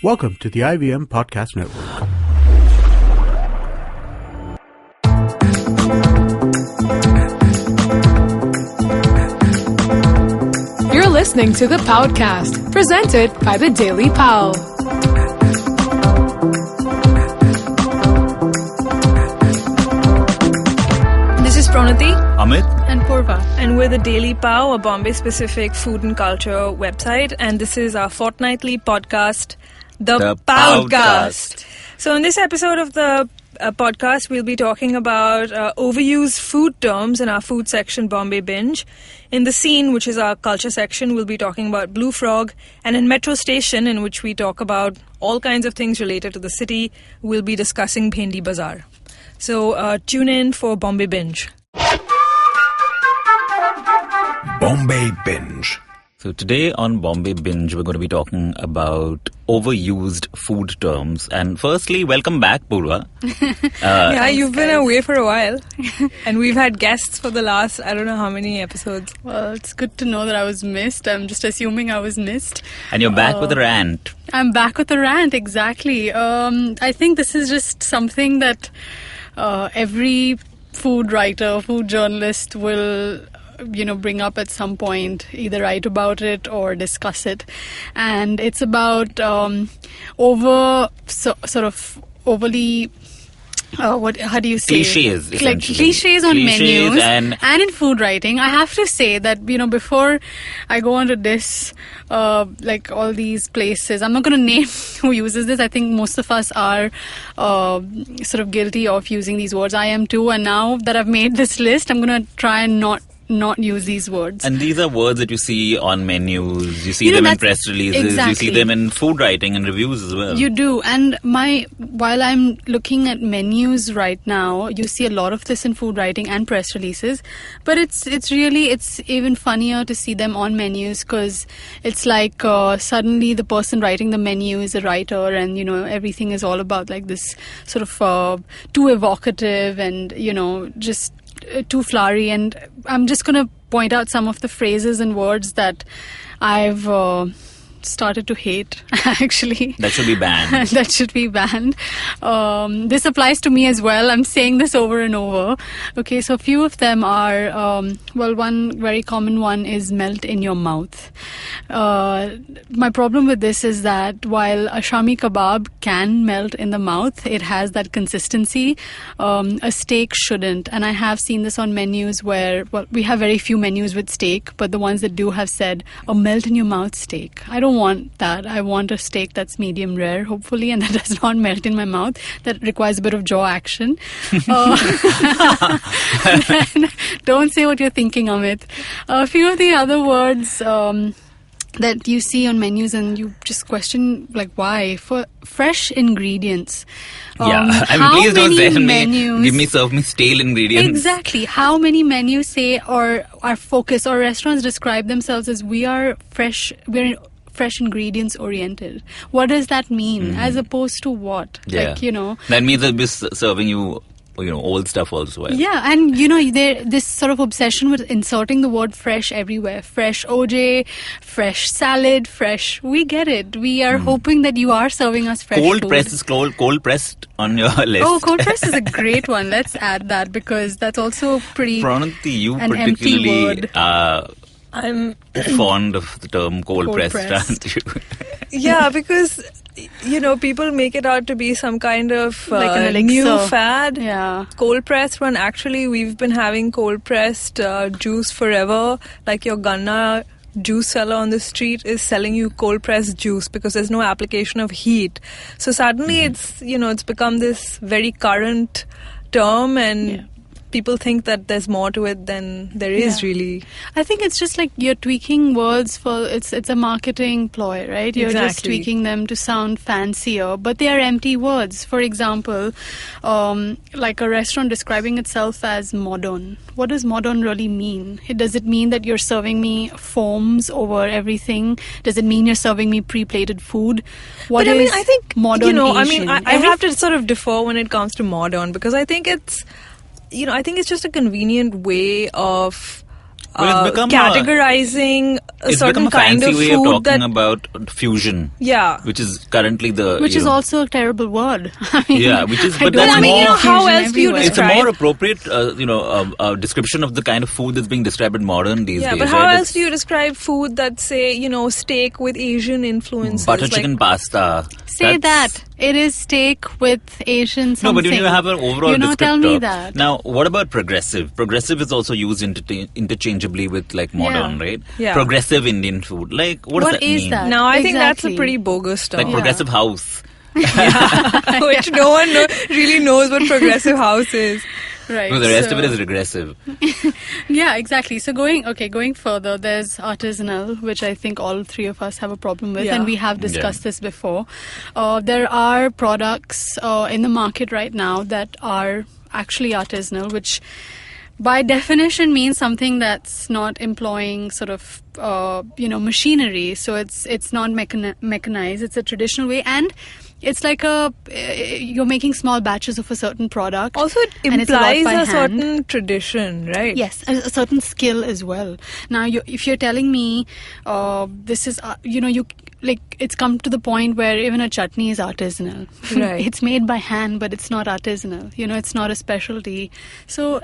Welcome to the IVM Podcast Network. You're listening to the Paodcast, presented by the Daily Pao. This is Pranati, Amit, and Purva, and we're the Daily Pao, a Bombay-specific food and culture website, and this is our fortnightly podcast, the Paodcast. So in this episode of the podcast, we'll be talking about overused food terms in our food section, Bombay Binge. In the scene, which is our culture section, we'll be talking about Blue Frog. And in Metro Station, in which we talk about all kinds of things related to the city, we'll be discussing Bhendi Bazaar. So tune in for Bombay Binge. Bombay Binge. So today on Bombay Binge, we're going to be talking about overused food terms. And firstly, welcome back, Purva. Yeah, you've been away for a while. And we've had guests for the last, I don't know how many episodes. Well, it's good to know that I was missed. I'm just assuming I was missed. And you're back with a rant. I'm back with a rant, exactly. I think this is just something that every food writer, food journalist will bring up at some point, either write about it or discuss it. And it's about overly how do you say? Cliches, like essentially. cliches on menus and in food writing. I have to say that, before I go on to this, like all these places, I'm not going to name who uses this. I think most of us are sort of guilty of using these words. I am too. And now that I've made this list, I'm going to try and not use these words. And these are words that you see on menus, you see them in press releases, exactly. You see them in food writing and reviews as well. You do. And while I'm looking at menus right now, you see a lot of this in food writing and press releases. But it's even funnier to see them on menus, because it's like suddenly the person writing the menu is a writer, and everything is all about like this sort of too evocative and just too flowery. And I'm just going to point out some of the phrases and words that I've started to hate, actually. That should be banned. That should be banned. This applies to me as well. I'm saying this over and over. Okay, so a few of them are, one very common one is melt in your mouth. My problem with this is that while a shami kebab can melt in the mouth, it has that consistency, a steak shouldn't. And I have seen this on menus where, we have very few menus with steak, but the ones that do have said, a melt in your mouth steak. I don't want that. I want a steak that's medium rare, hopefully, and that does not melt in my mouth. That requires a bit of jaw action. Don't say what you're thinking, Amit. A few of the other words that you see on menus and you just question, like, why? For fresh ingredients. Please don't serve me stale ingredients. Exactly. How many menus say or are focused, or restaurants describe themselves as we're fresh ingredients oriented? What does that mean? As opposed to what? Yeah. That means they'll be serving you old stuff also. Yeah, and this sort of obsession with inserting the word fresh everywhere. Fresh OJ, fresh salad, fresh. We get it. We are hoping that you are serving us fresh Cold food. press is cold pressed on your list. Oh, cold press is a great one. Let's add that, because that's also pretty Pranati, you an particularly empty word. I'm fond of the term cold pressed, aren't you? Yeah, because people make it out to be some kind of like an elixir. new fad. Yeah. Cold pressed, when actually we've been having cold pressed juice forever. Like your Ganna juice seller on the street is selling you cold pressed juice because there's no application of heat. So suddenly it's become this very current term, and people think that there's more to it than there is really. I think it's just like you're tweaking words for it's a marketing ploy, right? You're just tweaking them to sound fancier, but they are empty words. For example, like a restaurant describing itself as modern. What does modern really mean? Does it mean that you're serving me foams over everything? Does it mean you're serving me pre-plated food? But I think modern Asian? I have to sort of differ when it comes to modern, because I think it's just a convenient way of Well, it's become categorizing a certain kind of way food of talking about fusion. Yeah. Which is currently the... Which is also a terrible word. I mean, yeah, which is... But Well, that's I mean, more... how else do you everywhere. It's a describe... more appropriate, description of the kind of food that's being described in modern these days. Yeah, but how right? else do you describe food that, say, steak with Asian influences? Butter chicken pasta. Say that. It is steak with Asian something. No, but when you have an overall descriptor... tell me that. Now, what about progressive? Progressive is also used interchangeably with like modern, right? Yeah. Progressive Indian food. Like, what does that is mean? that? No, I think that's a Exactly. pretty bogus term. Like progressive house. Which no one really knows what progressive house is. Right. No, the rest of it so- is regressive. Yeah, exactly. So going further, there's artisanal, which I think all three of us have a problem with, Yeah. and we have discussed this before. There are products in the market right now that are actually artisanal, which by definition means something that's not employing sort of machinery. So it's not mechanized. It's a traditional way, and it's like you're making small batches of a certain product. Also, it and it's a lot implies by a hand. certain tradition, right? Yes, a certain skill as well. Now, if you're telling me this is, it's come to the point where even a chutney is artisanal. Right. It's made by hand, but it's not artisanal. It's not a specialty. So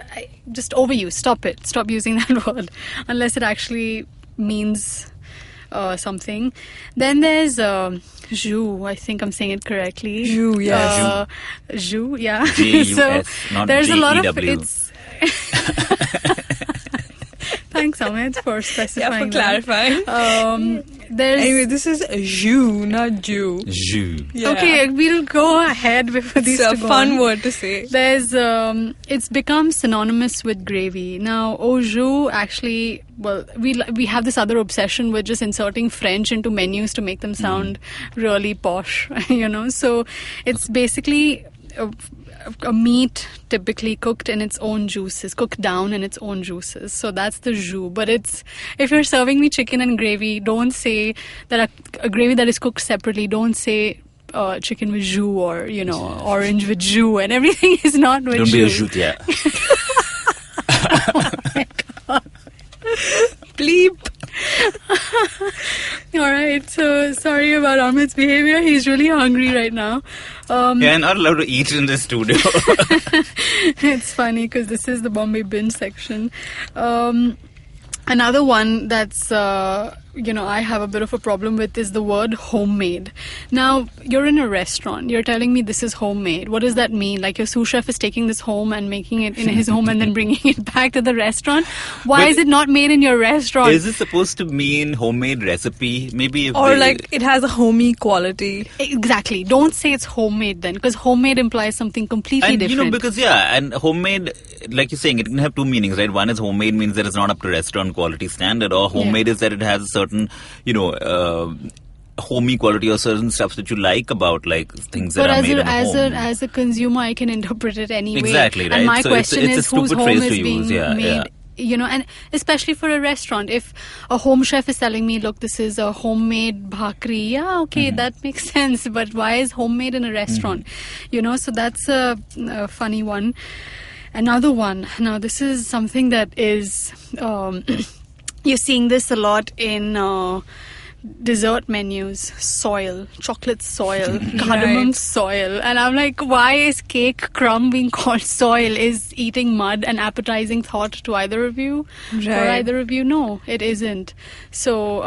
just overuse. Stop it. Stop using that word unless it actually means something. Then there's jus. I think I'm saying it correctly. Jus, yes. Jus, yeah. J-U-S, not there's a lot of G-E-W. it's. Thanks, Amit, for specifying. clarifying. There's Anyway, this is jus, not Jew. Jus. Yeah. okay. We'll go ahead before these It's a to go fun on. word to say. There's it's become synonymous with gravy now. Au jus actually, well, we have this other obsession with just inserting French into menus to make them sound really posh, So it's basically a meat typically cooked in its own juices, cooked down in its own juices. So that's the jus. But if you're serving me chicken and gravy, don't say that a gravy that is cooked separately. Don't say chicken with jus or orange with jus, and everything is not with Don't jus. be a jute, yeah. Bleep. All right. So sorry about Amit's behavior. He's really hungry right now. Yeah, not allowed to eat in the studio. It's funny because this is the Bombay Binge section. Another one that's, I have a bit of a problem with is the word homemade. Now, you're in a restaurant. You're telling me this is homemade. What does that mean? Like your sous chef is taking this home and making it in his home and then bringing it back to the restaurant? Why But is it not made in your restaurant? Is it supposed to mean homemade recipe? Maybe if Or they- like it has a homey quality. Exactly. Don't say it's homemade then, because homemade implies something completely And different. because and homemade, like you're saying, it can have two meanings, right? One is homemade means that it's not up to restaurant quality standard, or homemade is that it has a certain, homey quality or certain stuff that you like about like things that But are made in the home. as a consumer, I can interpret it anyway. Exactly, right. And my So question it's a is whose stupid home phrase is to use, being yeah, made. yeah. And especially for a restaurant, if a home chef is telling me, look, this is a homemade bhakri, yeah, okay, that makes sense. But why is homemade in a restaurant? So that's a funny one. Another one. Now, this is something that is, you're seeing this a lot in dessert menus. Soil, chocolate soil, cardamom Right. soil. And I'm like, why is cake crumb being called soil? Is eating mud an appetizing thought to either of you? Right. Or either of you? No, it isn't. So,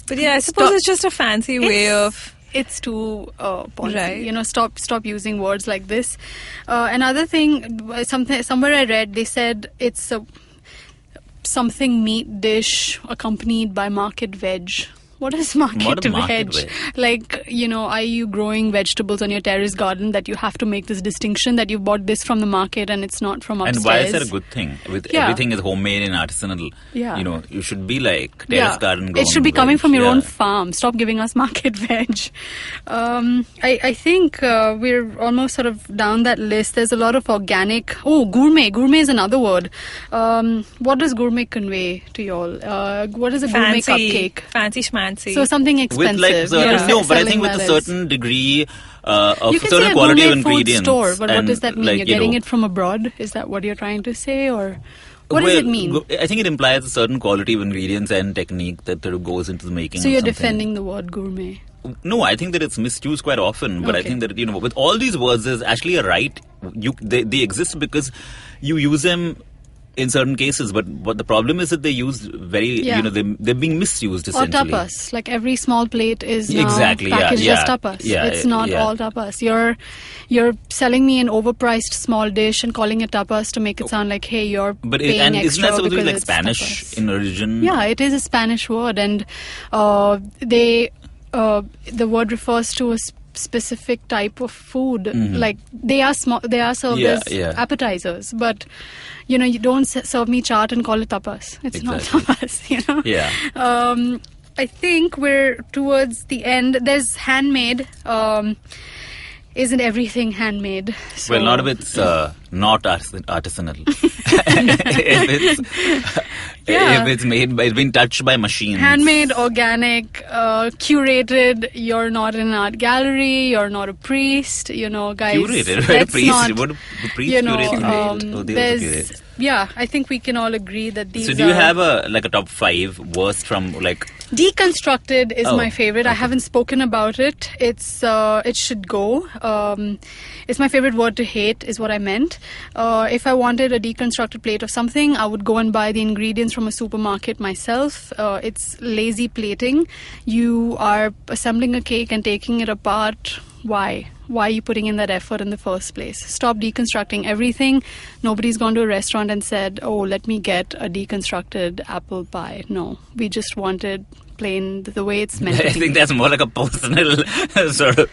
But yeah, I suppose it's just a fancy way of... it's too poncy. Right. Stop using words like this. Another thing, somewhere I read, they said it's something meat dish accompanied by market veg. What is market What a veg? market veg? Like, are you growing vegetables on your terrace garden that you have to make this distinction that you bought this from the market and it's not from upstairs? And why is that a good thing? With Yeah. everything is homemade and artisanal. Yeah. You should be like terrace garden grown. It should be coming veg. from your Yeah. own farm. Stop giving us market veg. I think we're almost sort of down that list. There's a lot of organic. Oh, gourmet. Gourmet is another word. What does gourmet convey to y'all? What is a gourmet cupcake? Fancy schmancy. So something expensive. With like certain, You're no, but I think selling with a that as- certain degree of You can certain say a quality of gourmet food ingredients. store, but what and does that mean? like, You're getting it from abroad? Is that what you're trying to say, or What does it mean? I think it implies a certain quality of ingredients and technique that sort of goes into the making. So you're of something. defending the word gourmet? No, I think that it's misused quite often. But I think that, with all these words, there's actually a right. They exist because you use them in certain cases. But what the problem is that they used they're being misused essentially. Or tapas. Like every small plate is now exactly, packaged as tapas. Yeah, it's not all tapas. You're selling me an overpriced small dish and calling it tapas to make it sound like, hey, you're paying extra. Isn't that supposed to be like it's Spanish tapas. in origin? Yeah, it is a Spanish word, and the word refers to a specific type of food. Like they are served as appetizers, but you don't serve me chaat and call it tapas. It's not tapas. Yeah. I think we're towards the end. There's handmade. Isn't everything handmade? So Well, not if it's not artisanal. If it's made it's been touched by machines. Handmade, organic, curated. You're not in an art gallery. You're not a priest. Guys. Curated, right? A priest. What a priest curated. Yeah, I think we can all agree that these. So, do you have a top 5 worst from like? Deconstructed is my favorite. I haven't spoken about it. It should go. It's my favorite word to hate is what I meant. If I wanted a deconstructed plate of something, I would go and buy the ingredients from a supermarket myself. It's lazy plating. You are assembling a cake and taking it apart. Why? Why are you putting in that effort in the first place? Stop deconstructing everything. Nobody's gone to a restaurant and said, oh, let me get a deconstructed apple pie. No, we just wanted plain the way it's meant to be. I think that's more like a personal sort of...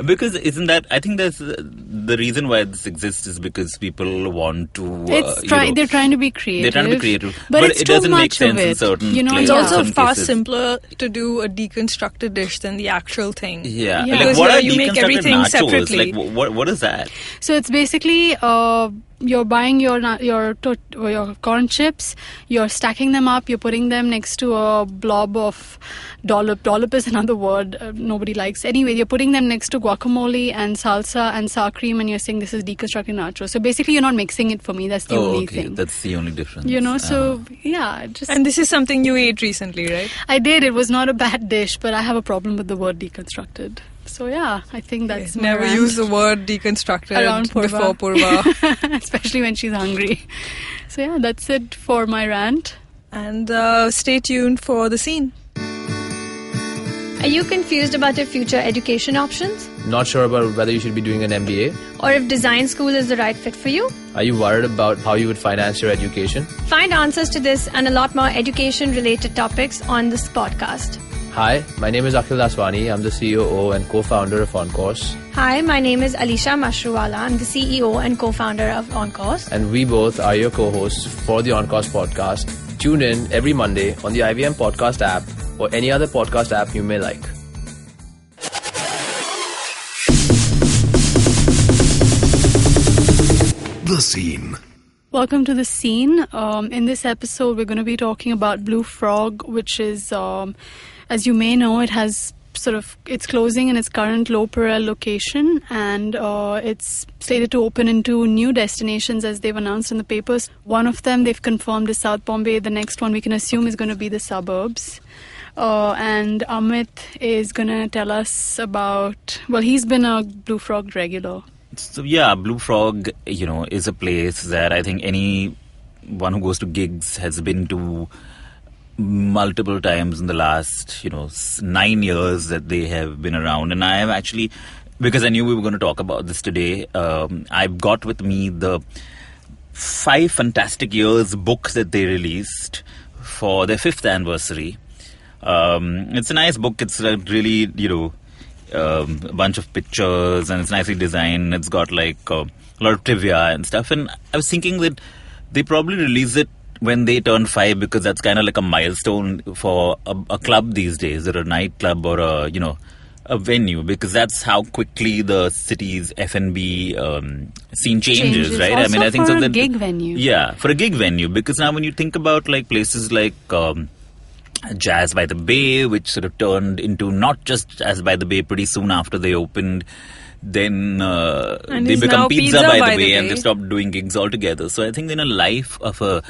Because isn't that... I think that's the reason why this exists is because people want to... they're trying to be creative. They're trying to be creative. But it's it too doesn't much make sense of it. in certain It's also far cases. simpler to do a deconstructed dish than the actual thing. Yeah. Yeah. Like, Because what are you make deconstructed everything nachos? separately. Like, what is that? So it's basically you're buying your corn chips, you're stacking them up, you're putting them next to a blob of dollop. Dollop is another word nobody likes. Anyway, you're putting them next to guacamole and salsa and sour cream, and you're saying this is deconstructed nachos. So basically, you're not mixing it for me. That's the only thing. That's the only difference. So yeah, just. And this is something you ate recently, right? I did. It was not a bad dish, but I have a problem with the word deconstructed. So yeah, I think that's my never rant. use the word deconstructed Around before Purva. Especially when she's hungry. So yeah, that's it for my rant. And stay tuned for the scene. Are you confused about your future education options? Not sure about whether you should be doing an MBA? Or if design school is the right fit for you? Are you worried about how you would finance your education? Find answers to this and a lot more education-related topics on this podcast. Hi, my name is Akhil Daswani. I'm the CEO and co-founder of OnCourse. Hi, my name is Alisha Mashruwala. I'm the CEO and co-founder of OnCourse. And we both are your co-hosts for the OnCourse podcast. Tune in every Monday on the IVM podcast app or any other podcast app you may like. The scene. Welcome to the scene. In this episode, we're going to be talking about Blue Frog, which is, as you may know, it has it's closing in its current Low Parel location, and it's slated to open in 2 new destinations as they've announced in the papers. One of them they've confirmed is South Bombay. The next one we can assume is going to be the suburbs. And Amit is going to tell us about, he's been a Blue Frog regular. So yeah, Blue Frog, is a place that I think anyone who goes to gigs has been to multiple times in the last, 9 years that they have been around. And I have actually, because I knew we were going to talk about this today, I've got with me the 5 Fantastic Years book that they released for their 5th anniversary. It's a nice book. It's really, a bunch of pictures, and it's nicely designed. It's got a lot of trivia and stuff. And I was thinking that they probably release it when they turn 5, because that's kind of like a milestone for a club these days, or a nightclub, or a venue, because that's how quickly the city's F&B scene changes, right? Also I think for so a that, gig venue. Yeah, for a gig venue, because now when you think about places like Jazz by the Bay, which sort of turned into not just Jazz by the Bay pretty soon after they opened, then they become Pizza by the Bay, and they stopped doing gigs altogether. So I think in a life of a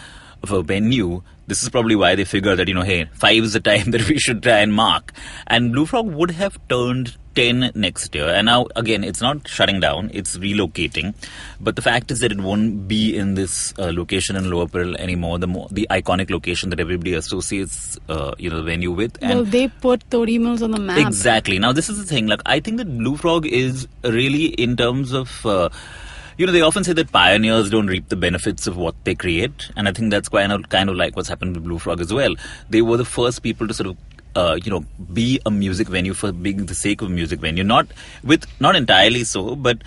of a venue, this is probably why they figured that, hey, 5 is the time that we should try and mark. And Blue Frog would have turned 10 next year. And now, again, it's not shutting down, it's relocating. But the fact is that it won't be in this location in Lower Parel anymore, the iconic location that everybody associates, the venue with. And they put Tori Mills on the map. Exactly. Now, this is the thing. Like, I think that Blue Frog is really, in terms of... they often say that pioneers don't reap the benefits of what they create. And I think that's kind of like what's happened with Blue Frog as well. They were the first people to sort of, be a music venue for being the sake of a music venue. Not entirely so, but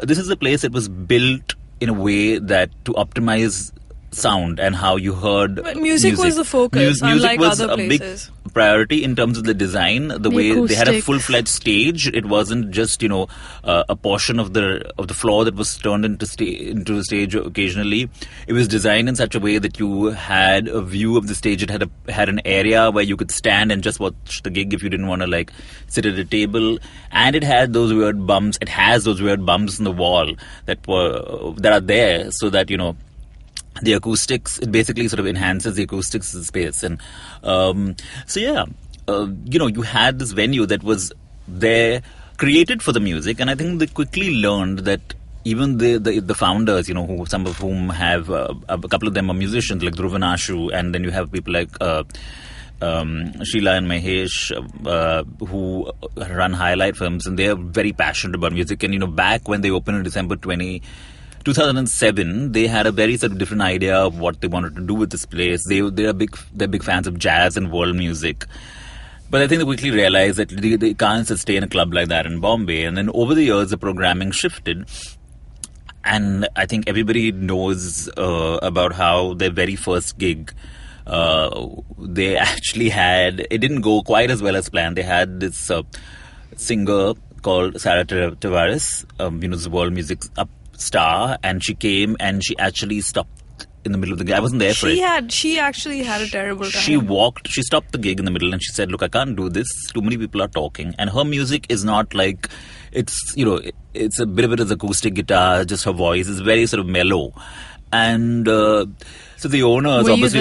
this is a place that was built in a way that to optimize sound and how you heard but music was the focus, unlike was other a places. Big priority in terms of the design, the way acoustics. They had a full-fledged stage. It wasn't just a portion of the floor that was turned into a stage occasionally. It was designed in such a way that you had a view of the stage. It had an are where you could stand and just watch the gig if you didn't want to sit at a table, and it had those weird bumps. It has those weird bumps in the wall that are there so that the acoustics, it basically sort of enhances the acoustics of the space. And you had this venue that was there, created for the music, and I think they quickly learned that even the founders, who some of whom have, a couple of them are musicians, like Dhruv and Ashu, and then you have people like Sheila and Mahesh, who run Highlight Films, and they are very passionate about music. And, back when they opened in December 2007, they had a very sort of different idea of what they wanted to do with this place. They're big fans of jazz and world music. But I think they quickly realized that they can't sustain a club like that in Bombay. And then over the years, the programming shifted. And I think everybody knows about how their very first gig, they actually had, it didn't go quite as well as planned. They had this singer called Sarah Tavares, this world music star, and she came and she actually stopped in the middle of the gig. I wasn't there for it. She actually had a terrible time. She stopped the gig in the middle and she said, look, I can't do this. Too many people are talking. And her music is not like, it's a bit of it as acoustic guitar, just her voice is very sort of mellow. And so the owner is obviously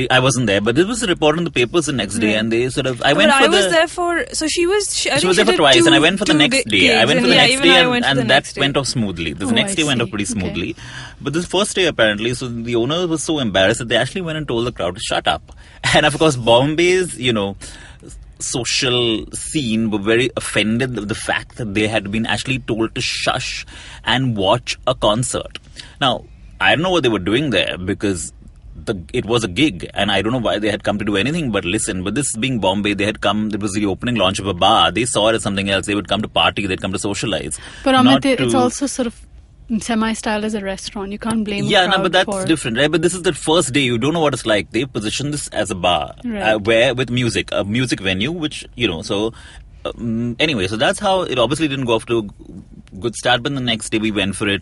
I wasn't there, but there was a report in the papers the next day, and they sort of. I was there for. So she was. She was there for twice, and I went for the next day. I went for the next day, and that day. went off smoothly. The next day went off pretty smoothly, but this first day apparently, so the owner was so embarrassed that they actually went and told the crowd to shut up. And of course, Bombay's social scene were very offended of the fact that they had been actually told to shush and watch a concert. Now, I don't know what they were doing there because it was a gig, and I don't know why they had come to do anything but listen. But this being Bombay, they had come, it was the opening launch of a bar. They saw it as something else. They would come to party, they'd come to socialize. But Amit, it's also sort of semi-style as a restaurant. You can't blame but that's different, right? But this is the first day. You don't know what it's like. They position this as a bar, where with music, a music venue, which, so... anyway, so that's how it obviously didn't go off to a good start. But the next day we went for it.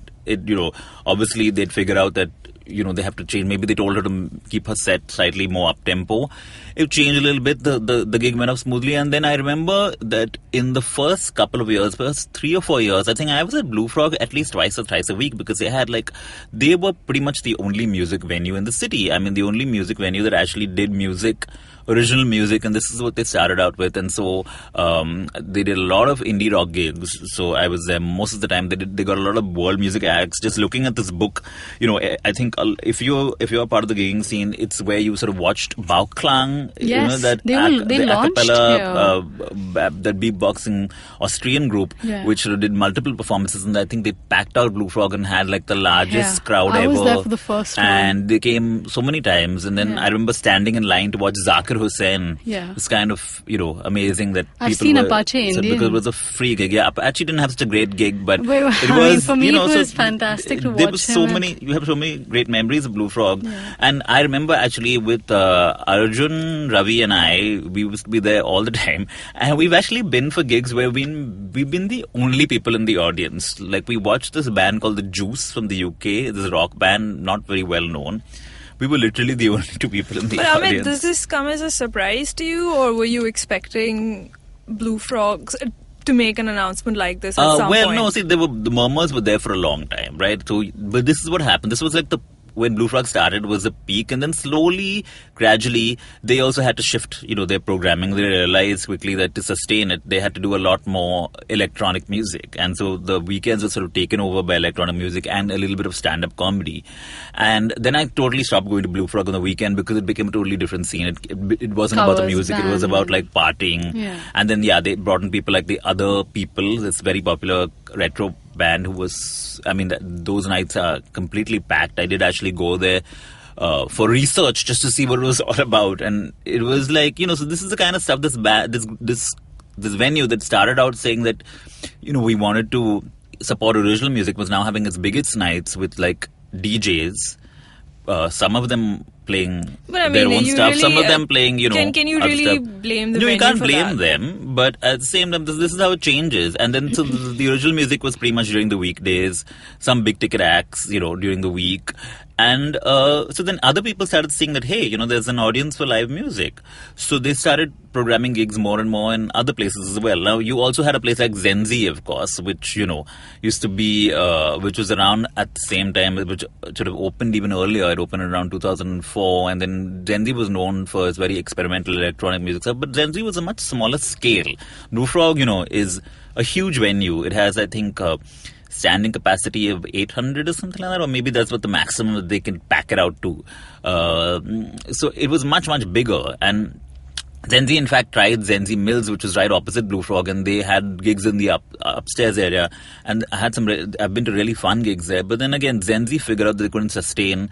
Obviously they'd figure out that, they have to change. Maybe they told her to keep her set slightly more up-tempo. It changed a little bit. The gig went off smoothly. And then I remember that in the first couple of years, first 3 or 4 years, I think I was at Blue Frog at least twice or thrice a week because they were pretty much the only music venue in the city. I mean, the only music venue that actually did original music, and this is what they started out with. And so they did a lot of indie rock gigs. So I was there most of the time. They got a lot of world music acts. Just looking at this book, I think if you're part of the gigging scene, it's where you sort of watched Bauklang, yes, that they launched acapella, that beatboxing Austrian group, which sort of did multiple performances, and I think they packed out Blue Frog and had like the largest crowd ever. I was there for the first one. And they came so many times, and then I remember standing in line to watch Zakir Hussain. It's kind of, amazing that I've seen Apache Indian. Because it was a free gig. Yeah, Apache didn't have such a great gig, but it was, for me, it was fantastic to watch. There was you have so many great memories of Blue Frog. And I remember actually with Arjun, Ravi and I, we used to be there all the time. And we've actually been for gigs where we've been the only people in the audience. Like we watched this band called The Juice from the UK, this rock band, not very well known. We were literally the only 2 people in the audience. But Amit, does this come as a surprise to you, or were you expecting Blue Frogs to make an announcement like this at some point? No, see, the murmurs were there for a long time, right? So, but this is what happened. This was like the when Blue Frog started was a peak, and then slowly, gradually, they also had to shift, their programming. They realized quickly that to sustain it, they had to do a lot more electronic music, and so the weekends were sort of taken over by electronic music and a little bit of stand-up comedy. And then I totally stopped going to Blue Frog on the weekend because it became a totally different scene. It wasn't about the music; it was about like partying. Yeah. And then they brought in people like the Other People, this very popular retro band who was, those nights are completely packed. I did actually go there for research just to see what it was all about, and it was like, so this is the kind of stuff this venue that started out saying that, we wanted to support original music was now having its biggest nights with like DJs, some of them playing their own stuff, some of them playing, Can you really blame the venue? You can't for blame that? them, but at the same time, this is how it changes. And then, so the original music was pretty much during the weekdays, some big ticket acts, during the week. And so then other people started seeing that, hey, there's an audience for live music. So they started programming gigs more and more in other places as well. Now, you also had a place like Zenzi, of course, which, used to be, which was around at the same time, which sort of opened even earlier. It opened around 2004. And then Zenzi was known for its very experimental electronic music stuff. But Zenzi was a much smaller scale. Blue Frog, is a huge venue. It has, I think, standing capacity of 800 or something like that, or maybe that's what the maximum that they can pack it out to. So it was much, much bigger. And Zenzi, in fact, tried Zenzi Mills, which was right opposite Blue Frog, and they had gigs in the upstairs area. And I had I've been to really fun gigs there. But then again, Zenzi figured out that they couldn't sustain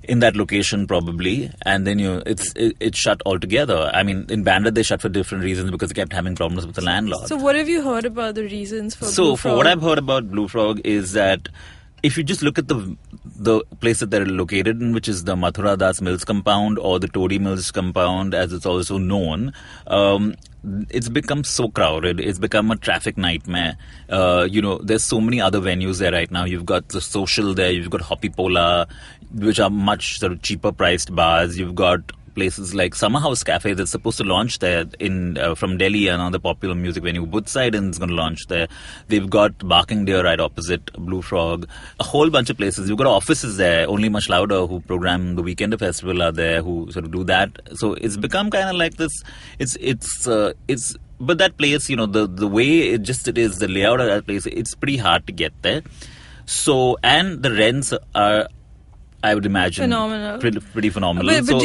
in that location probably, and then it shut altogether. In Bandra they shut for different reasons because they kept having problems with the landlord. So what have you heard about the reasons for Blue Frog? So what I've heard about Blue Frog is that if you just look at the place that they're located in, which is the Mathura Das Mills compound or the Todi Mills compound as it's also known, it's become so crowded. It's become a traffic nightmare. There's so many other venues there right now. You've got the Social there. You've got Hoppy Pola, which are much sort of cheaper priced bars. You've got places like Summer House Cafe that's supposed to launch there from Delhi, another popular music venue. Woodside is going to launch there. They've got Barking Deer right opposite Blue Frog. A whole bunch of places. You've got offices there. Only Much Louder, who program the Weekender Festival, are there, who sort of do that. So it's become kind of like this. But that place, the way it is, the layout of that place, it's pretty hard to get there. So, and the rents are, I would imagine, phenomenal. Pretty phenomenal. But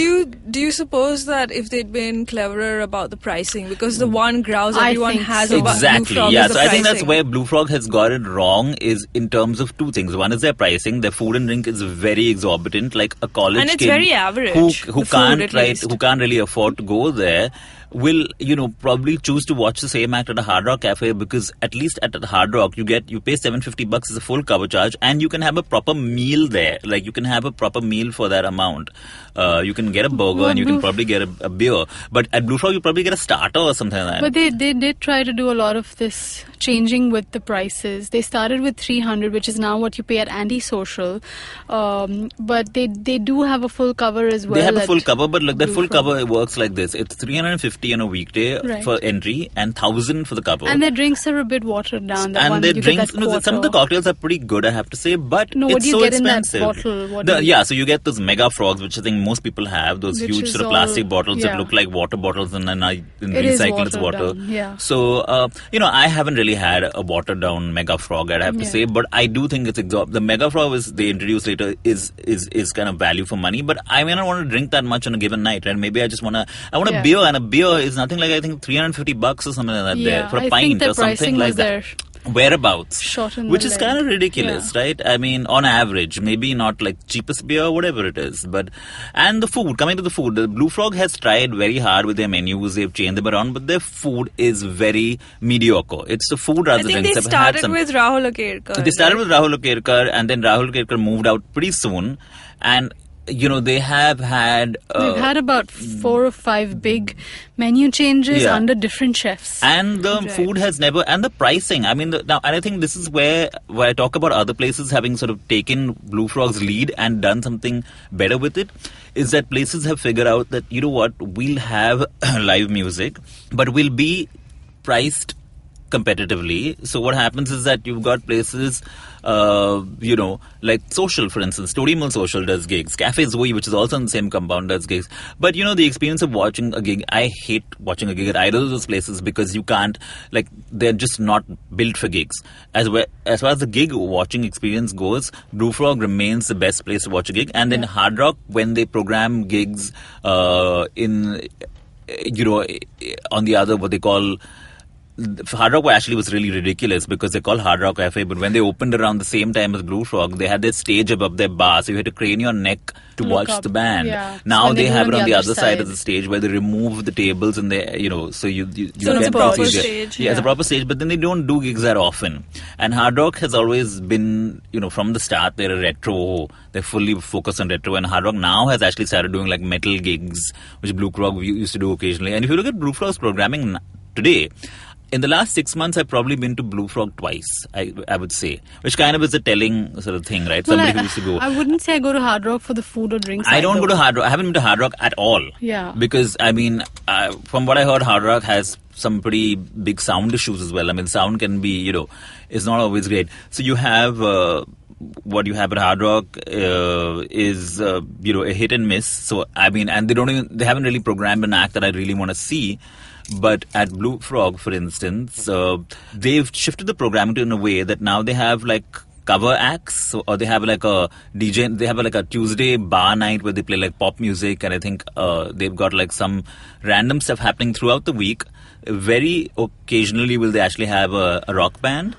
do you suppose that if they'd been cleverer about the pricing, because the one grouse everyone has so. about Exactly, Blue Frog yeah. is the So I think that's pricing. where Blue Frog has got it wrong, is in terms of two things. One is their pricing. Their food and drink is very exorbitant. Like a college And it's kid very average, who the food at least. who can't really afford to go there will, probably choose to watch the same act at a Hard Rock Cafe, because at least at the Hard Rock you pay $750 as a full cover charge, and you can have a proper meal there. Like you can have a proper meal for that amount. You can get a burger and you can probably get a beer. But at Blue Frog you probably get a starter or something like that. But they did try to do a lot of this changing with the prices. They started with 300, which is now what you pay at Antisocial. But they do have a full cover as well. They have a full cover, but look, that Blue full Frog. cover works like this. It's 350 on a weekday for entry and 1,000 for the cover. And their drinks are a bit watered down. And their drinks, some of the cocktails are pretty good, I have to say, but it's so expensive. What do you get in that bottle? So you get those mega frogs, which I think most people have, those Which huge is sort of plastic bottles that yeah. look like water bottles, and then I is recycle its water. watered down, yeah. So, I haven't really had a watered down mega frog, I have to say, but I do think it's the mega frog they introduced later is kind of value for money, but I may not want to drink that much on a given night, and maybe I just want a beer, and a beer is nothing like, I think, $350 or something like that there for a pint or something like that. Whereabouts, which is kind of ridiculous, right? I mean, on average, maybe not like cheapest beer, whatever it is, and the food, coming to the food, the Blue Frog has tried very hard with their menus, they've changed them around, but their food is very mediocre. It's the food rather than... I think they started with Rahul Akerkar. They started with Rahul Akerkar, and then Rahul Akerkar moved out pretty soon, and they have had... They've had about 4 or 5 big menu changes under different chefs. And the food has never... And the pricing. I mean, and I think this is where I talk about other places having sort of taken Blue Frog's lead and done something better with it, is that places have figured out that, we'll have live music, but we'll be priced competitively. So what happens is that you've got places, like Social, for instance. Tory Mill Social does gigs. Cafe Zoe, which is also in the same compound, does gigs. But, the experience of watching a gig, I hate watching a gig at either of those places because you can't, they're just not built for gigs. As far as the gig watching experience goes, Blue Frog remains the best place to watch a gig. And then Hard Rock, when they program gigs on the other, what they call... Hard Rock actually was really ridiculous because they call Hard Rock Cafe, but when they opened around the same time as Blue Frog, they had their stage above their bar, so you had to crane your neck to watch the band. Yeah. Now So they have it on the other side side of the stage where they remove the tables and they, so you So it's get a proper easier. stage. Yeah, it's a proper stage, but then they don't do gigs that often. And Hard Rock has always been, from the start, they're a retro. They're fully focused on retro, and Hard Rock now has actually started doing metal gigs, which Blue Frog used to do occasionally. And if you look at Blue Frog's programming today, in the last 6 months, I've probably been to Blue Frog twice, I would say, which kind of is a telling sort of thing, right? Somebody who used to go. I wouldn't say I go to Hard Rock for the food or drinks. I don't go to Hard Rock. I haven't been to Hard Rock at all. Yeah. Because, from what I heard, Hard Rock has some pretty big sound issues as well. sound can be, is not always great. So you have... what you have at Hard Rock is, a hit and miss. So, and they haven't really programmed an act that I really want to see. But at Blue Frog, for instance, they've shifted the programming in a way that now they have cover acts, or they have a DJ. They have a Tuesday bar night where they play pop music, and I think they've got some random stuff happening throughout the week. Very occasionally will they actually have a rock band,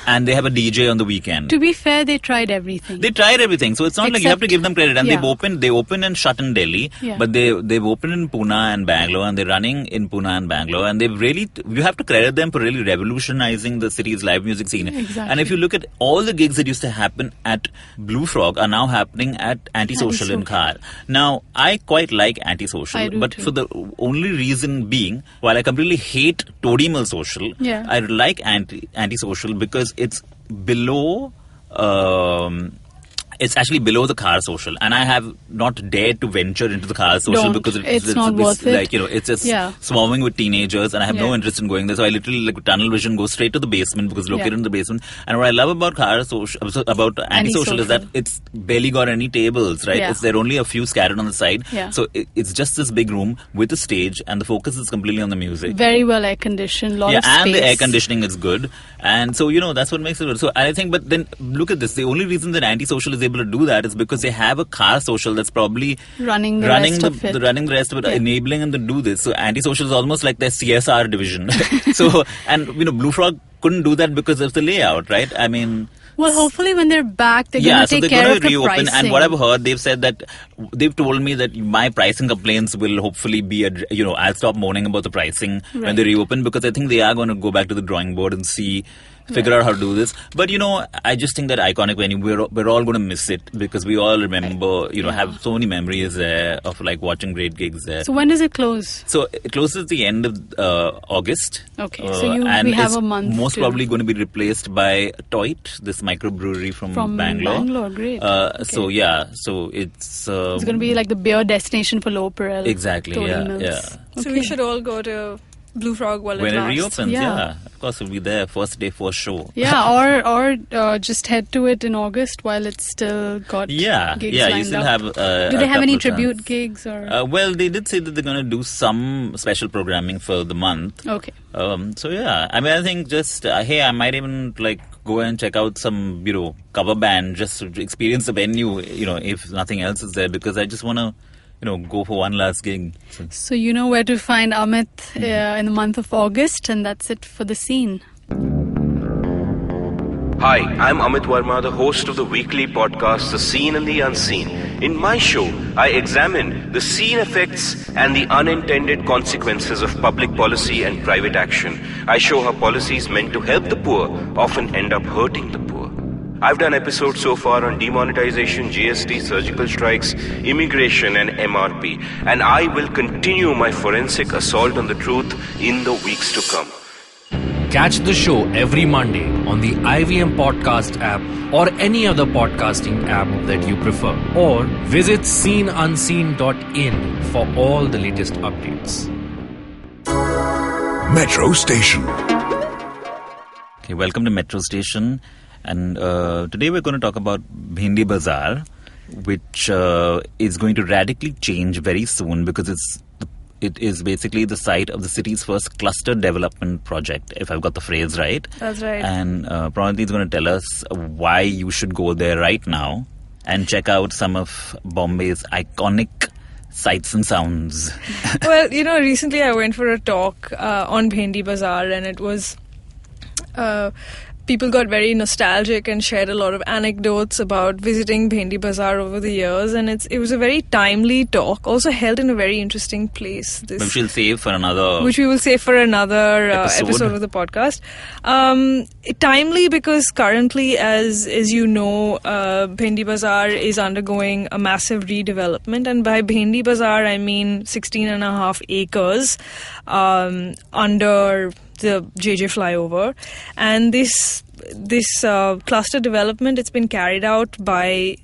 and they have a DJ on the weekend. To be fair, they tried everything. So it's not like you have to give them credit. And they open and shut in Delhi, but they've opened in Pune and Bangalore, and they're running in Pune and Bangalore, and you have to credit them for really revolutionizing the city's live music scene. Exactly. And if you look at all the gigs that used to happen at Blue Frog are now happening at Antisocial in Khar. Now, I quite like Antisocial, but too. for the only reason being, while I completely hate Tory Mill Social, I like Antisocial because it's below... it's actually below the Car Social, and I have not dared to venture into the Car Social because it's not worth it. It's just swarming with teenagers, and I have no interest in going there. So I literally tunnel vision, go straight to the basement because it's located in the basement. And what I love about about Antisocial is that it's barely got any tables, right? There are only a few scattered on the side. So it's just this big room with a stage, and the focus is completely on the music. Very well air conditioned, lot of space. And the air conditioning is good, and so that's what makes it good. So I think, but then look at this. The only reason that Antisocial is able to do that is because they have a Car Social that's probably running the rest of it, enabling them to do this. So Antisocial is almost like their CSR division. So, and Blue Frog couldn't do that because of the layout, right? Well, hopefully when they're back, they're going to take care of the pricing. And what I've heard, they've said that they've told me that my pricing complaints will hopefully be, I'll stop moaning about the pricing when they reopen, because I think they are going to go back to the drawing board and figure out how to do this. But I just think that iconic venue, we're all going to miss it because we all remember, have so many memories there of watching great gigs there. So when does it close? So it closes at the end of August. Okay, so we have a month. Most probably going to be replaced by Toit, this microbrewery from Bangalore. Bangalore, great. So it's going to be like the beer destination for Low Parel. Exactly. Yeah. So we should all go to Blue Frog while when it it lasts. reopens. Yeah, of course we'll be there first day, first show. Yeah, or just head to it in August while it's still got gigs lined you still have. Do they have any tribute gigs or? Well, they did say that they're going to do some special programming for the month. Okay. I think just I might even go and check out some cover band just to experience the venue. If nothing else is there, because I just want to. Go for one last gig. So you know where to find Amit in the month of August, and that's it for The Scene. Hi, I'm Amit Verma, the host of the weekly podcast The Scene and the Unseen. In my show, I examine the scene effects and the unintended consequences of public policy and private action. I show how policies meant to help the poor often end up hurting the poor. I've done episodes so far on demonetization, GST, surgical strikes, immigration and MRP. And I will continue my forensic assault on the truth in the weeks to come. Catch the show every Monday on the IVM Podcast app or any other podcasting app that you prefer. Or visit sceneunseen.in for all the latest updates. Metro Station. Okay, welcome to Metro Station. And today we're going to talk about Bhendi Bazaar, which is going to radically change very soon because it is basically the site of the city's first cluster development project, if I've got the phrase right. That's right. And Pranati is going to tell us why you should go there right now and check out some of Bombay's iconic sights and sounds. Well, recently I went for a talk on Bhendi Bazaar, and it was... people got very nostalgic and shared a lot of anecdotes about visiting Bhendi Bazaar over the years, and it was a very timely talk, also held in a very interesting place. Which we will save for another episode of the podcast. Timely because currently, as you know, Bhendi Bazaar is undergoing a massive redevelopment, and by Bhendi Bazaar I mean 16.5 acres under the JJ flyover, and this cluster development, it's been carried out by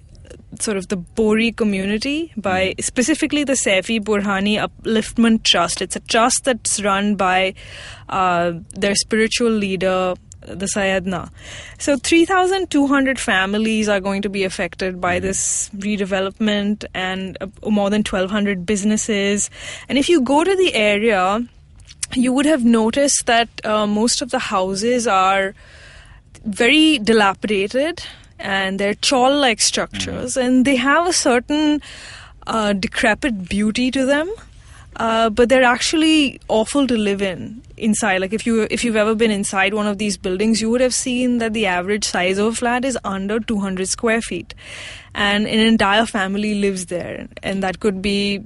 sort of the Bori community, by specifically the Saifi Burhani Upliftment Trust. It's a trust that's run by their spiritual leader, the Sayadna. So 3,200 families are going to be affected by this redevelopment, and more than 1,200 businesses. And if you go to the area, you would have noticed that most of the houses are very dilapidated, and they're chawl-like structures, and they have a certain decrepit beauty to them, but they're actually awful to live inside. Like if you've ever been inside one of these buildings, you would have seen that the average size of a flat is under 200 square feet, and an entire family lives there, and that could be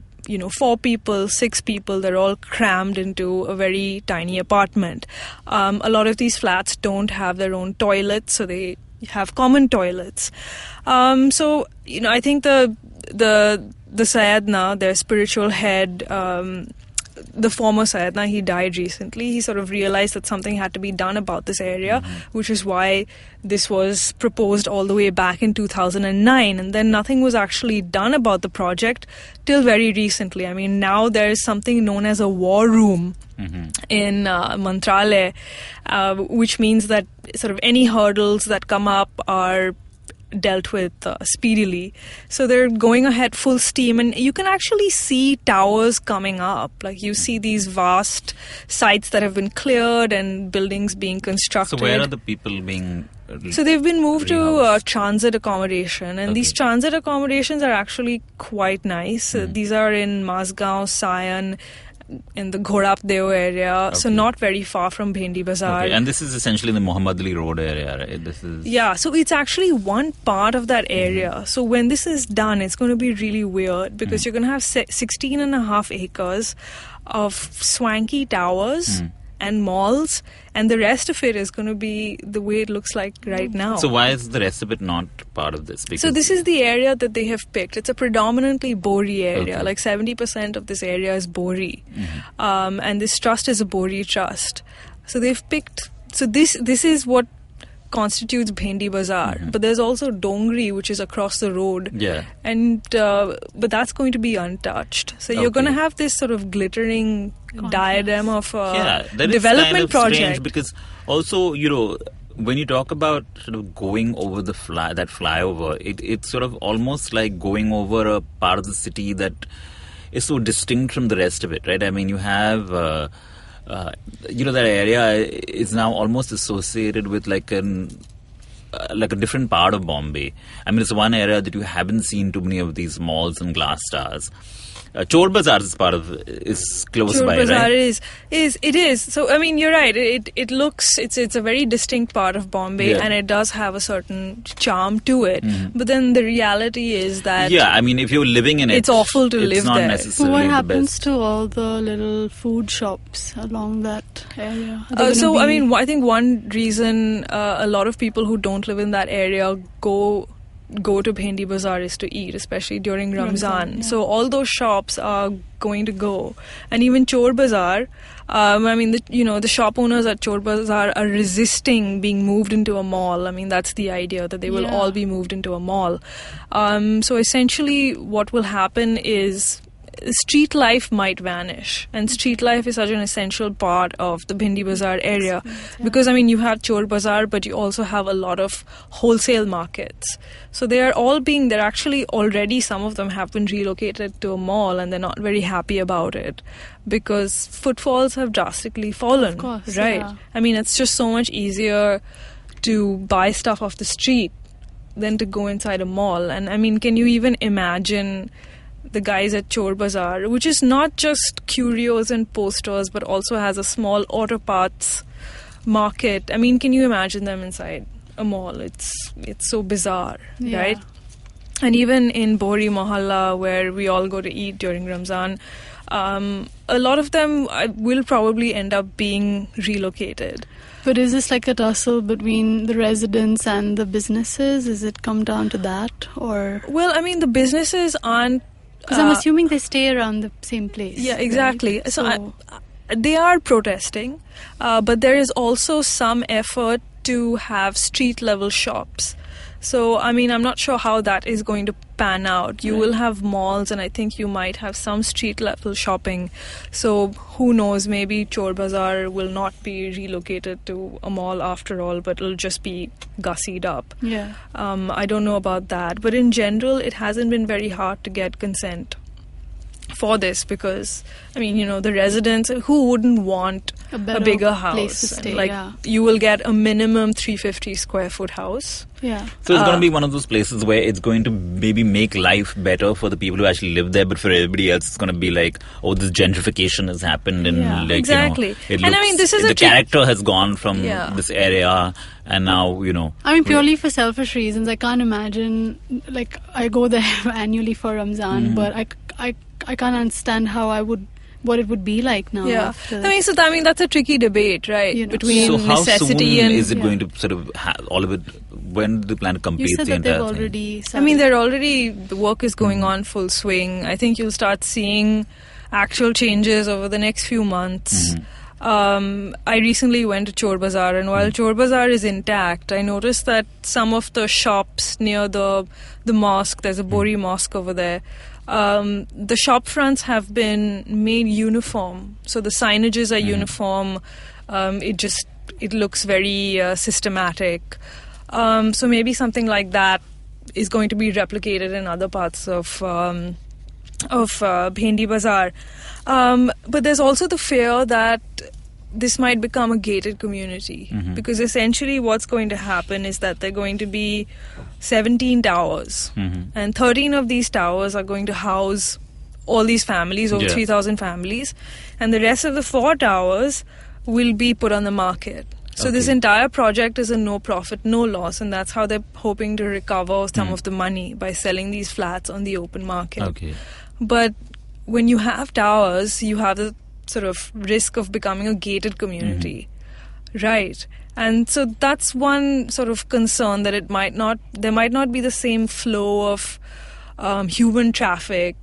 4 people, 6 people. They're all crammed into a very tiny apartment. A lot of these flats don't have their own toilets, so they have common toilets. So I think the Sayadna, their spiritual head, the former Sayadna, he died recently. He sort of realized that something had to be done about this area, which is why this was proposed all the way back in 2009. And then nothing was actually done about the project till very recently. I mean, now there is something known as a war room in Mantralaya, which means that sort of any hurdles that come up are dealt with speedily. So they're going ahead full steam, and you can actually see towers coming up. Like you see these vast sites that have been cleared and buildings being constructed. So where are the people being So they've been moved to transit accommodation, and these transit accommodations are actually quite nice. These are in Mazgaon, Sion, in the Ghodapdeo area, so not very far from Bhendi Bazaar. Okay. And this is essentially the Muhammad Ali Road area, right? Yeah, so it's actually one part of that area. So when this is done, it's going to be really weird because you're going to have 16.5 acres of swanky towers and malls, and the rest of it is going to be the way it looks like right now. So why is the rest of it not part of this? So this is the area that they have picked. It's a predominantly Bori area. Like 70% of this area is Bori. And this trust is a Bori trust. So they've picked... So this is what constitutes Bhendi Bazaar. But there's also Dongri, which is across the road. Yeah. And but that's going to be untouched. So you're going to have this sort of glittering diadem of development kind of project. Strange because also, when you talk about sort of going over that flyover, it's sort of almost like going over a part of the city that is so distinct from the rest of it, right? I mean, you have... that area is now almost associated with like a different part of Bombay. I mean, it's one area that you haven't seen too many of these malls and glass stars. Chor Bazaar is close Chor by, Bazaar right? It is. So I mean, you're right. It looks it's a very distinct part of Bombay, and it does have a certain charm to it. But then the reality is that I mean, if you're living in it, it's awful to live not there. Necessarily What the happens best. to all the little food shops along that area? I mean, I think one reason a lot of people who don't live in that area go to Bhendi Bazaar is to eat, especially during Ramzan. So all those shops are going to go. And even Chor Bazaar, I mean, the shop owners at Chor Bazaar are resisting being moved into a mall. I mean, that's the idea, that they will all be moved into a mall. So essentially what will happen is street life might vanish. And street life is such an essential part of the Bhendi Bazaar area. Because, I mean, you have Chor Bazaar, but you also have a lot of wholesale markets. So they're actually already, some of them have been relocated to a mall, and they're not very happy about it because footfalls have drastically fallen. Of course, right? yeah. I mean, it's just so much easier to buy stuff off the street than to go inside a mall. And I mean, can you even imagine the guys at Chor Bazaar, which is not just curios and posters, but also has a small auto parts market? I mean, can you imagine them inside a mall? It's so bizarre, right? And even in Bohri Mohalla, where we all go to eat during Ramzan, a lot of them will probably end up being relocated. But is this like a tussle between the residents and the businesses? Is it come down to that, or? Well, I mean, the businesses aren't. Because I'm assuming they stay around the same place. Yeah, exactly. Right? So they are protesting, but there is also some effort to have street level shops. So, I mean, I'm not sure how that is going to pan out. You will have malls, and I think you might have some street level shopping. So, who knows, maybe Chor Bazaar will not be relocated to a mall after all, but it'll just be gussied up. Yeah. I don't know about that. But in general, it hasn't been very hard to get consent for this because, I mean, you know, the residents, who wouldn't want a bigger house? Place to stay, like, you will get a minimum 350 square foot house. Yeah. So it's going to be one of those places where it's going to maybe make life better for the people who actually live there, but for everybody else, it's going to be like, oh, this gentrification has happened, and like, exactly. You know, And I mean, this is the character has gone from this area, and now, you know. I mean, purely for selfish reasons, I can't imagine. Like, I go there annually for Ramzan, but I can't understand what it would be like now. Yeah, after I mean, that's a tricky debate, right? You know. Between so how necessity soon and is it going to sort of all of it? When do they plan to complete you said the that entire they've thing? already I mean, the work is going on full swing. I think you'll start seeing actual changes over the next few months. I recently went to Chor Bazaar, and while Chor Bazaar is intact, I noticed that some of the shops near the mosque, there's a Bohri mosque over there, the shop fronts have been made uniform. So the signages are uniform. It looks very systematic. So maybe something like that is going to be replicated in other parts of Bhendi Bazaar. But there's also the fear that this might become a gated community, because essentially what's going to happen is that there are going to be 17 towers, and 13 of these towers are going to house all these families, over 3,000 families, and the rest of the 4 towers will be put on the market. So this entire project is a no profit, no loss, and that's how they're hoping to recover some of the money, by selling these flats on the open market. Okay. But when you have towers, you have the sort of risk of becoming a gated community, right? And so that's one sort of concern, that there might not be the same flow of human traffic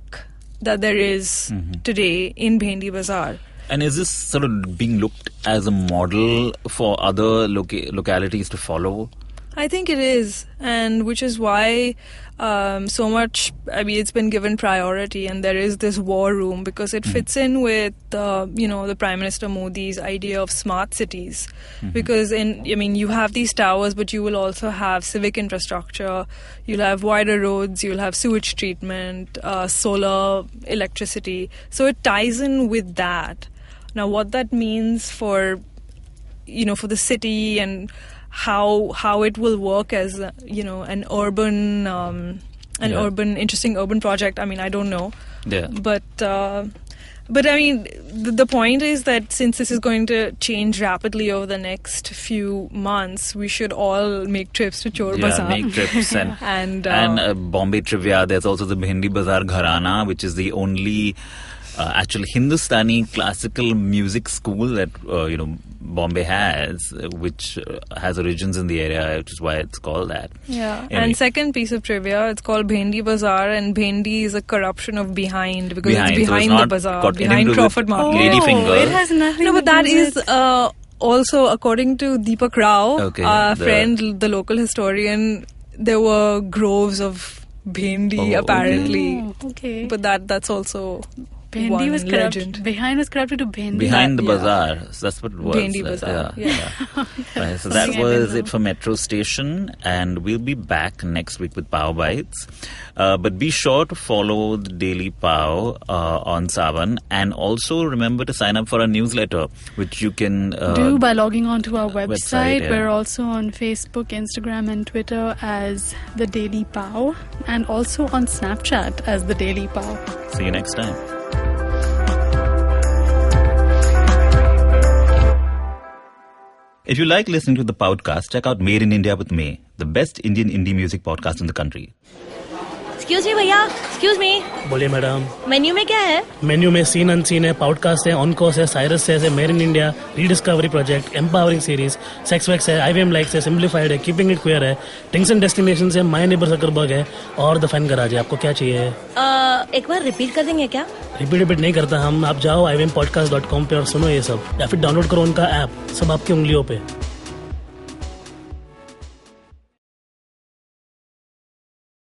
that there is today in Bhendi Bazaar. And is this sort of being looked as a model for other localities to follow? I think it is, and which is why so much, I mean, it's been given priority, and there is this war room, because it fits in with, the Prime Minister Modi's idea of smart cities. Because, you have these towers, but you will also have civic infrastructure, you'll have wider roads, you'll have sewage treatment, solar electricity. So it ties in with that. Now, what that means for the city and how it will work as an urban interesting urban project, I mean, I don't know. But I mean, the point is that since this is going to change rapidly over the next few months, we should all make trips to Chor Bazaar. Make trips and Bombay trivia. There's also the Bhendi Bazaar Gharana, which is the only actual Hindustani classical music school that Bombay has, which has origins in the area, which is why it's called that. Yeah. Anyway. And second piece of trivia, it's called Bhendi Bazaar, and Bhendi is a corruption of behind, because it's behind the bazaar, behind Crawford Market. Ladyfinger. It has nothing No, but to that do is with... also, according to Deepak Rao, our friend, the local historian, there were groves of Bhendi, apparently. Okay. But that's also Bhendi one was legend. Behind was corrupted to Bhendi. Behind the bazaar. So that's what it was. Bhendi Bazaar. Yeah. Right, so that was it for Metro Station, and we'll be back next week with Pao Bites. But be sure to follow the Daily Pao on Savan, and also remember to sign up for our newsletter, which you can do by logging on to our website. Yeah. We're also on Facebook, Instagram, and Twitter as the Daily Pao, and also on Snapchat as the Daily Pao. See you next time. If you like listening to the podcast, check out Made in India with May, the best Indian indie music podcast in the country. Excuse me भैया, excuse me. बोलिए madam. Menu में क्या है? Menu में scene unseen है, podcast है, on course है, Cyrus है, made in India, rediscovery project, empowering series, sex wax है, IVM लाइक्स है, सिंप्लीफाइड है, कीपिंग इट क्वियर है, थिंग्स एंड डेस्टिनेशंस है, माय नेबर सकरबर्ग है और द फैन गराज है. आपको क्या चाहिए? एक बार रिपीट कर देंगे क्या? रिपीट नहीं करता हम. आप जाओ ivmpodcast.com पे और सुनो ये सब, या फिर डाउनलोड करो उनका ऐप, सब आपकी उंगलियों पे.